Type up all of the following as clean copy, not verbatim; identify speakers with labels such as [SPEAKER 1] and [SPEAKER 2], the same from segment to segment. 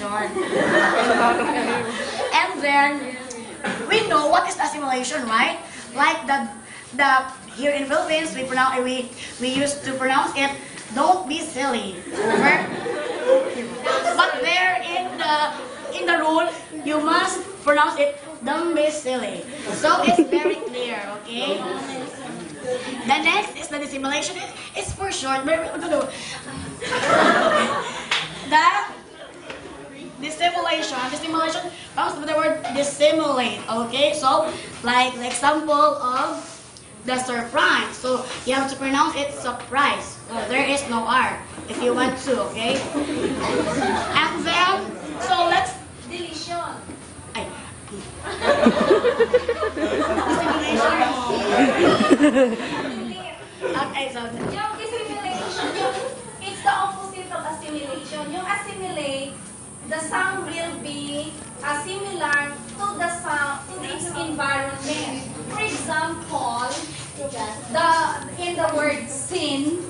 [SPEAKER 1] assimilation. And then, we know what is assimilation, right? Like here in Philippines, we used to pronounce it, don't be silly. But there in the rule, you must pronounce it, don't be silly. So it's very clear, okay? The next is the dissimulation. It's for short. The dissimulation comes from the word dissimulate. Okay, so like the example of the surprise. So you have to pronounce it surprise. There is no R if you want to. Okay, and then so let's
[SPEAKER 2] Deletion.
[SPEAKER 1] Ay. Okay, so
[SPEAKER 2] Yung dissimulation, it's the opposite of assimilation. Yung assimilate, the sound will be similar to the sound to its environment. For example, in the word sin.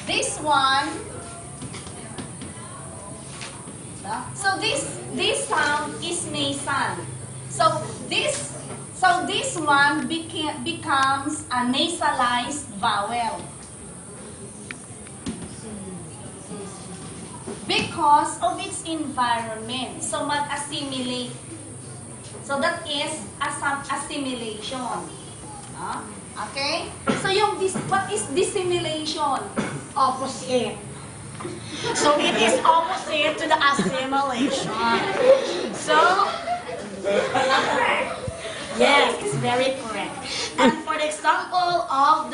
[SPEAKER 2] This one. So this sound is nasal. So this one becomes a nasalized vowel because of its environment. So mag-assimilate. So that is assimilation. Okay? So what is dissimulation?
[SPEAKER 1] opposite. So it is opposite to the assimilation. So yes, it's very correct. And for the example of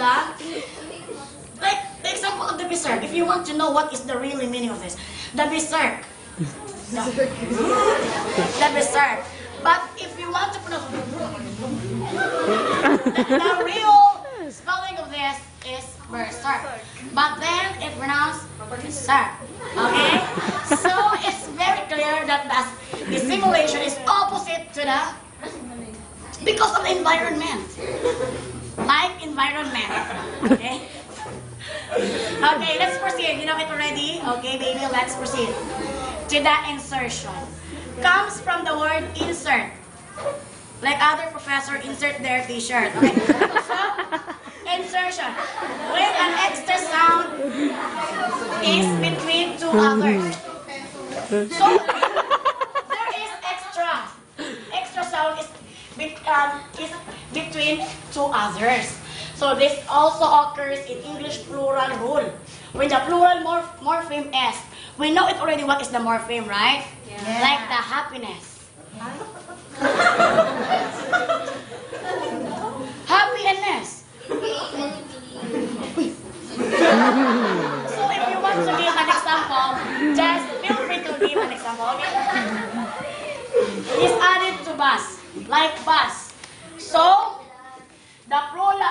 [SPEAKER 1] the berserk, if you want to know what is the real meaning of this, the berserk. The berserk. But if you want to pronounce the real spelling of this is berserk. But then it pronounced berserk. Okay? So it's very clear that the simulation is opposite to the because of the environment. Like environment. Okay? Okay, let's proceed. You know it already? Okay, baby, let's proceed. To the insertion. Comes from the word insert. Like other professor insert their t-shirt. Okay? So, insertion. When an extra sound is between two others. So, there is extra sound is between two others. So this also occurs in English plural rule. When the plural morpheme is, we know it already what is the morpheme, right? Yeah. Like the happiness. Happiness. So if you want to give an example, just feel free to give an example. Okay? It's added to bus, like bus. So the plural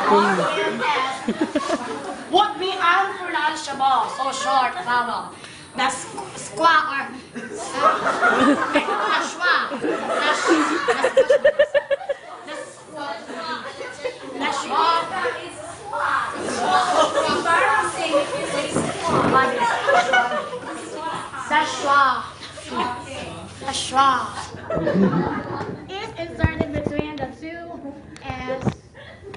[SPEAKER 1] morpheme S would be unpronounceable, so short vowel. The squa or the schwa. The schwa.
[SPEAKER 2] Embarrassing if you say
[SPEAKER 1] The schwa is inserted between the two S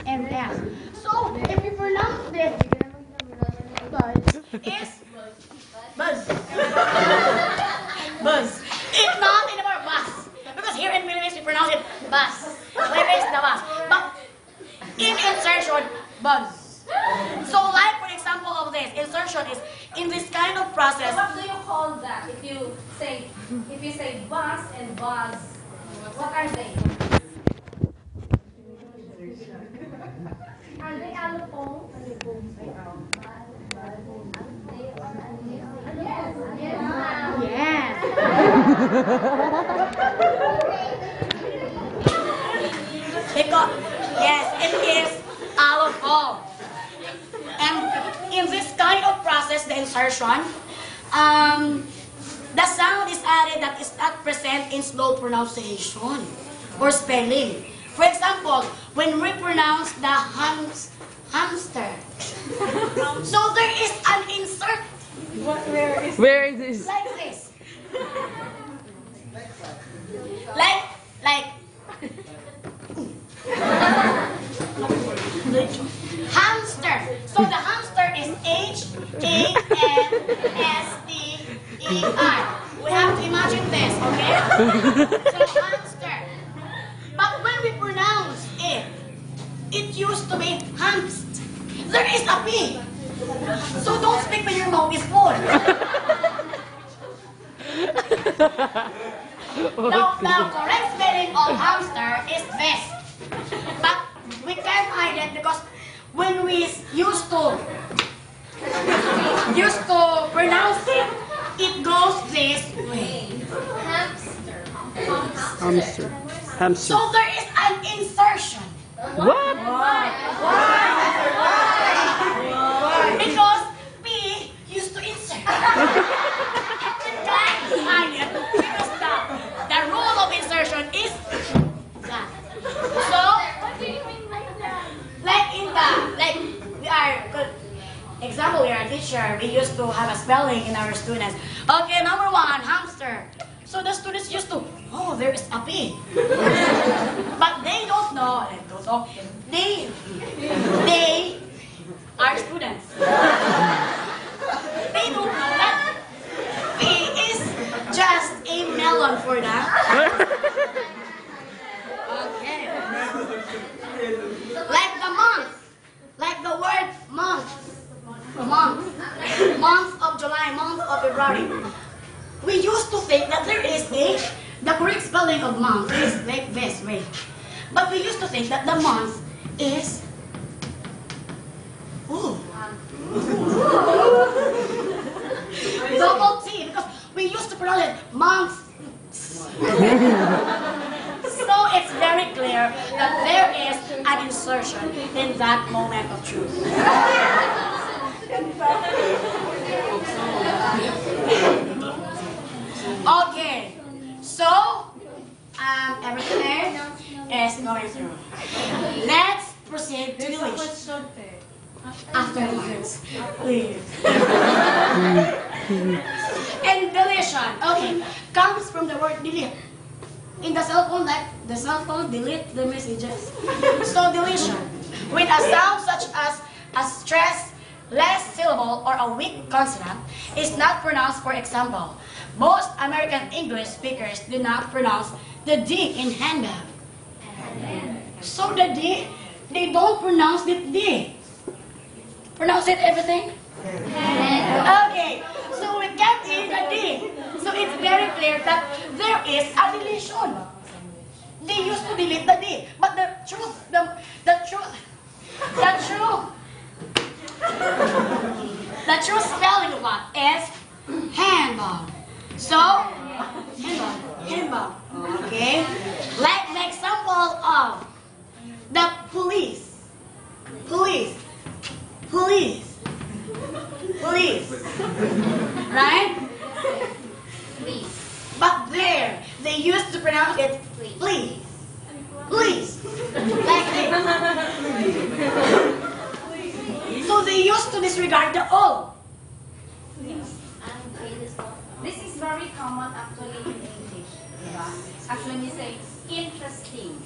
[SPEAKER 1] and S. So if you pronounce this, it's buzz. Buzz. It's not anymore bus. Because here in Philippines we pronounce it bus. Where is the bus? But in insertion, buzz. So like for example of this, insertion is in this kind of process.
[SPEAKER 2] What do you call that? If you say bus and buzz, what are they? Are they allophones?
[SPEAKER 1] Yes. Because yes, it is allophone. And in this kind of process, the insertion, the sound is added that is not present in slow pronunciation or spelling. For example, when we pronounce the hamster,
[SPEAKER 3] Where is this?
[SPEAKER 1] Like this. Like. Hamster. So the hamster is Hamster. We have to imagine this, okay? So hamster. But when we pronounce it, it used to be hamst. There is a P. So don't speak when your mouth is full. The correct spelling of hamster is this. But we can't hide it because when we used to pronounce it, it goes this way.
[SPEAKER 3] Hamster. Hamster.
[SPEAKER 1] So there is an insertion.
[SPEAKER 3] What?
[SPEAKER 1] Why? Because P used to insert. Because the rule of insertion is that. So, example, we are a teacher. We used to have a spelling in our students. Okay, number 1, hamster. So the students used to, oh, there is a P. But they don't know. They are students. They don't know that P is just a melon for them. Okay. Like the month. Like the word month. Month of July, month of February. We used to think that there is the correct spelling of month is like this way. But we used to think that the month is double T because we used to pronounce it month. So it's very clear that there is an insertion in that moment of truth. Okay, so everything is going through. Let's proceed to deletion. Afterwards, please. And deletion, okay, comes from the word delete. In the cell phone, like the cell phone, delete the messages. So deletion, with a sound such as a stressed, less syllable or a weak consonant, is not pronounced. For example, most American English speakers do not pronounce the D in handbag. So the D, they don't pronounce it D. Pronounce it everything? Okay, so we can't hear the D. So it's very clear that there is a deletion. They used to delete the D, but the truth spelling of what is handbag. So, handbag. Okay, like the example of the police. Right? But there, they used to pronounce it please. Like this. So they used to disregard the O.
[SPEAKER 2] This is very common actually in English. Actually, we say interesting.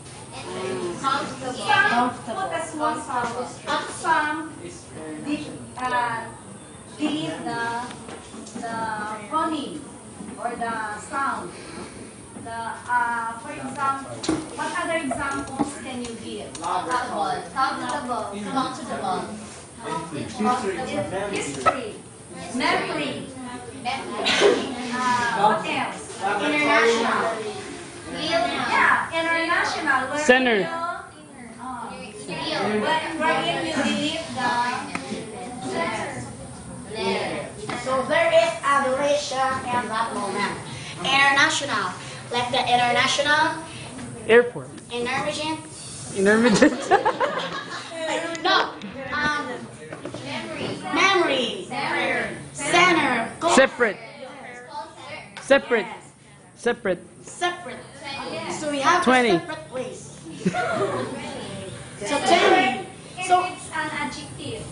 [SPEAKER 2] Some put a small sound. Some delete the phoneme or the sound. For example, what other examples can you give? History, memory. What else? International. Yeah, international.
[SPEAKER 3] Center.
[SPEAKER 2] Wherein you delete the
[SPEAKER 1] So there is a deletion in that moment. International, like the international
[SPEAKER 3] Airport.
[SPEAKER 1] intermediate.
[SPEAKER 3] Intermediate.
[SPEAKER 1] No, memory, center,
[SPEAKER 3] Separate.
[SPEAKER 1] So we have
[SPEAKER 3] 20.
[SPEAKER 1] separate ways. So tell me.
[SPEAKER 2] If
[SPEAKER 1] So
[SPEAKER 2] it's an adjective,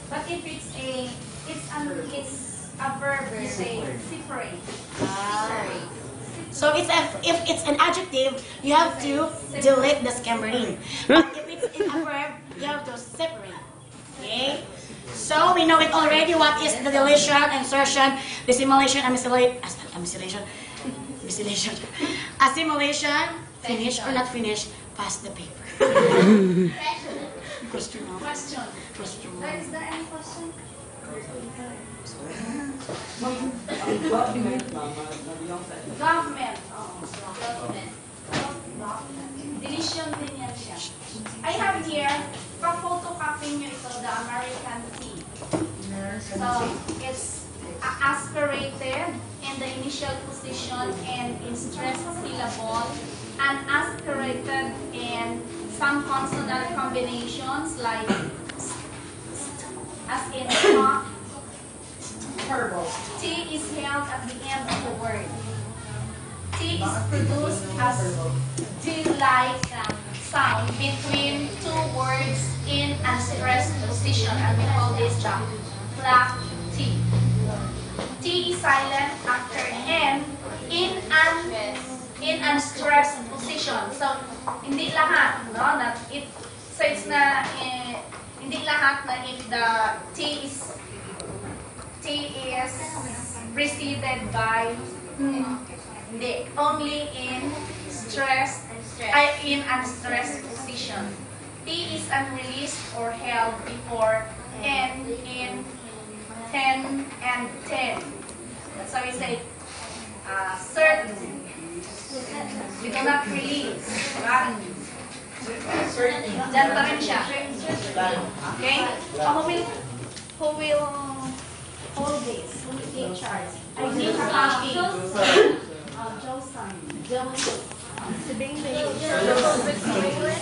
[SPEAKER 2] but if it's a verb, you say separate.
[SPEAKER 1] So if it's an adjective, you have to delete the scammering. But if it's in a verb, you have to separate. Okay? So we know it already what is the deletion, insertion, dissimulation, assimilation, finish or not finish, pass the paper. Question.
[SPEAKER 2] Is there any question? Government. Deletion din yan siya. I have here, pa-photocopy nyo ito, the American T. So, it's aspirated in the initial position and in stressed syllable, and aspirated in some consonant combinations like as in stop. T is held at the end of the word. T is produced as T-like sound between two words in unstressed position, and we call this the flat T. T is silent after N in unstressed position. So, hindi lahat, no? That it says na hindi lahat na if the T is preceded by hindi, only in unstressed position. T is unreleased or held before N in 10 and 10. That's why we say certain. We do not release. Right? Diyan pa rin siya. Okay? Who will hold this? Who will take charge? I need a copy. Johnson. Si Bingley. Si Bingley.